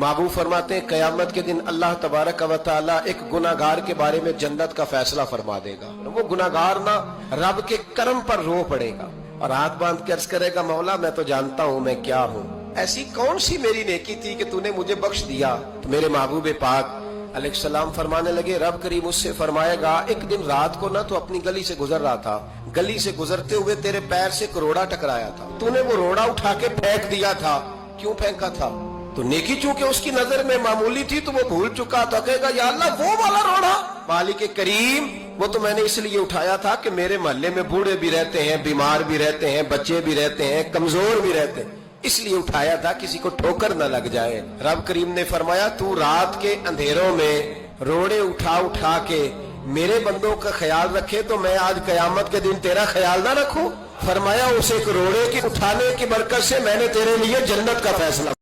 महबूब फरमाते हैं क़यामत के दिन अल्लाह तबारक व तआला एक गुनाहगार के बारे में जन्नत का फैसला फरमा देगा। वो गुनाहगार ना रब के कर्म पर रो पड़ेगा और हाथ बांध के अर्ज करेगा, मौला मैं तो जानता हूँ मैं क्या हूँ, ऐसी कौन सी मेरी नेकी थी कि तूने मुझे बख्श दिया। तो मेरे महबूब पाक अलैहिस्सलाम फरमाने लगे, रब करीम उससे फरमाएगा, एक दिन रात को ना तो अपनी गली से गुजर रहा था, गली से गुजरते हुए तेरे पैर से एक रोड़ा टकराया था, तूने वो रोड़ा उठा के फेंक दिया था। क्यों फेंका था? तो नेकी चूंकि उसकी नजर में मामूली थी तो वो भूल चुका, तो कहेगा या अल्लाह वो वाला रोड़ा मालिक करीम वो तो मैंने इसलिए उठाया था कि मेरे मोहल्ले में बूढ़े भी रहते हैं, बीमार भी रहते हैं, बच्चे भी रहते हैं, कमजोर भी रहते हैं, इसलिए उठाया था किसी को ठोकर न लग जाए। रब करीम ने फरमाया तू रात के अंधेरों में रोड़े उठा उठा के मेरे बंदों का ख्याल रखे तो मैं आज कयामत के दिन तेरा ख्याल ना रखूं। फरमाया उस एक रोड़े के उठाने की बरकत से मैंने तेरे लिए जन्नत का फैसला